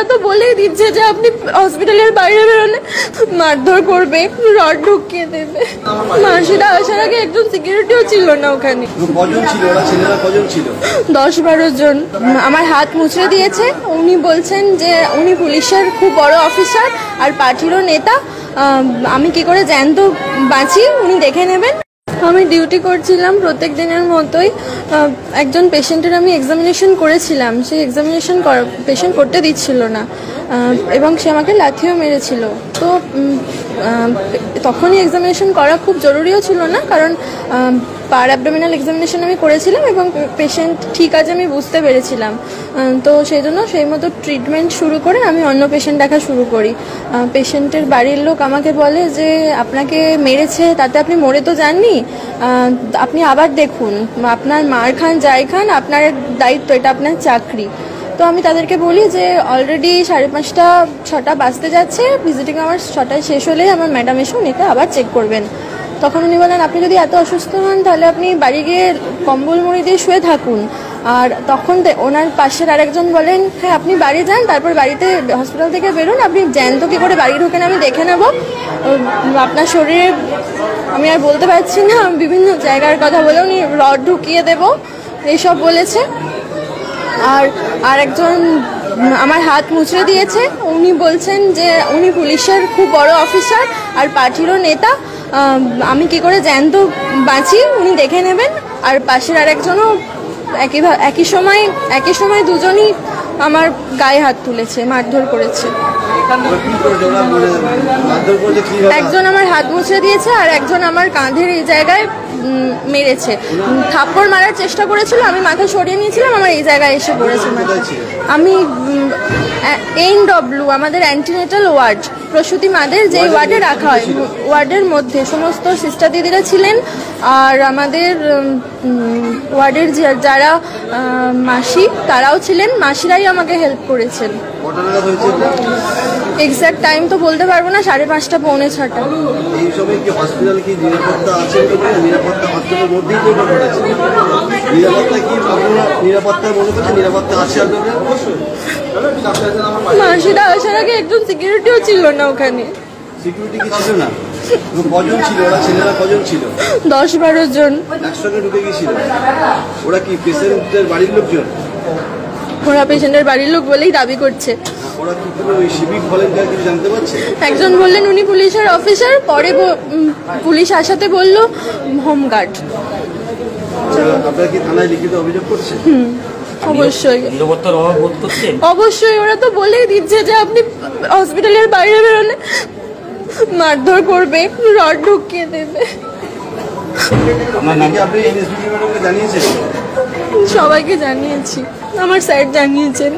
ওরা তো বলেই দিচ্ছে যে আপনি হসপিটালের বাইরে বেরোলে মারধর করবে, রড ঢুকিয়ে দেবে। মাসিরা আসার আগে একজন সিকিউরিটিও ছিল না ওখানে। কজন ছিল ওরা? ছেলেরা কজন ছিল? 10-12 জন। আমার হাত মুচড়ে দিয়েছে। উনি বলছেন যে উনি পুলিশের খুব বড় অফিসার আর পার্টিরও নেতা। আমি কি করে জ্যান্ত বাঁচি উনি দেখে নেবেন। আমি ডিউটি করছিলাম প্রত্যেক দিনের মতোই। একজন পেশেন্টের আমি এক্সামিনেশন করেছিলাম, সেই এক্সামিনেশন পেশেন্ট করতে দিচ্ছিল না এবং সে আমাকে লাথিও মেরেছিল। তো তখনই এক্সামিনেশন করা খুব জরুরিও ছিল না, কারণ পার অ্যাবডোমিনাল এক্সামিনেশন আমি করেছিলাম এবং পেশেন্ট ঠিক আছে আমি বুঝতে পেরেছিলাম। তো সেই জন্য সেই মতো ট্রিটমেন্ট শুরু করে আমি অন্য পেশেন্ট দেখা শুরু করি। পেশেন্টের বাড়ির লোক আমাকে বলে যে আপনাকে মেরেছে, তাতে আপনি মরে তো যাননি, আপনি আবার দেখুন, আপনার মার খান যাই খান আপনার দায়িত্ব, এটা আপনার চাকরি। তো আমি তাদেরকে বলি যে অলরেডি 5:30-6টা বাজতে যাচ্ছে, ভিজিটিং আওয়ার 6টায় শেষ হলে আমার ম্যাডাম এসে উনিকে আবার চেক করবেন। তখন উনি বলেন আপনি যদি এত অসুস্থ হন তাহলে আপনি বাড়ি গিয়ে কম্বল মুড়ি দিয়ে শুয়ে থাকুন। আর তখন ওনার পাশের আরেকজন বলেন হ্যাঁ আপনি বাড়ি যান, তারপর বাড়িতে হসপিটাল থেকে বেরোন, আপনি জ্যান্ত কী করে বাড়ি ঢোকেন আমি দেখে নেব, আপনার শরীরে আমি আর বলতে পারছি না, বিভিন্ন জায়গার কথা বলে উনি রড ঢুকিয়ে দেব এইসব বলেছে। আর একজন আমার হাত মুচড়ে দিয়েছে। উনি বলছেন যে উনি পুলিশের খুব বড় অফিসার আর পার্টিরও নেতা, আমি কি করে জ্যান্ত বাঁচি উনি দেখে নেবেন। আর পাশের আরেকজনও একই সময় দুজনই আমার গায়ে হাত তুলেছে, মারধর করেছে। একজন আমার হাত মুচড়ে দিয়েছে আর একজন আমার কাঁধের এই জায়গায় মেরেছে। থাপ্পড় মারার চেষ্টা করেছিল, আমি মাথা সরিয়ে নিয়েছিলাম, আমার এই জায়গায় এসে পড়েছে মাথা। আমি NW আমাদের অ্যান্টিনেটাল ওয়ার্ড, প্রসূতি মাদের যে ওয়ার্ডে রাখা হয়, ওয়ার্ডের মধ্যে সমস্ত সিস্টার দিদিরা ছিলেন। আর আমাদের ওয়ার্ডের যারা মাসি তারাও ছিলেন, মাসিরাই আমাকে হেল্প করেছেন। এক্সাক্ট টাইম তো বলতে পারবো না, 5:30 পৌনে 6টা। মাসিরা আসার আগে একজন সিকিউরিটিও ছিল না ওখানে। সিকিউরিটি কি ছিল না? কজন ছিল ওরা? ছেলেরা কজন ছিল? 10-12 জন। একসঙ্গে ঢুকে গেছিল। ওরা কি পেশেন্টের বাড়ির লোকজন? ওরা পেশেন্টের বাড়ির লোক বলেই দাবি করছে। ওরা কি কোনো সিভিক ভলেন্টিয়ার কিছু জানতে পারছে? একজন বললেন উনি পুলিশের অফিসার, পরে পুলিশ আসাতে বলল হোমগার্ড। আপনারা কি থানায় লিখিত অভিযোগ করছেন? অবশ্যই অবশ্যই, ওরা তো বলেই দিচ্ছে যে আপনি হসপিটালের বাইরে বেরোলে মারধর করবে, রড ঢুকিয়ে দেবে। আপনি NSPD ম্যাডামকে জানিয়েছেন? সবাইকে জানিয়েছি, আমার স্যার জানিয়েছেন।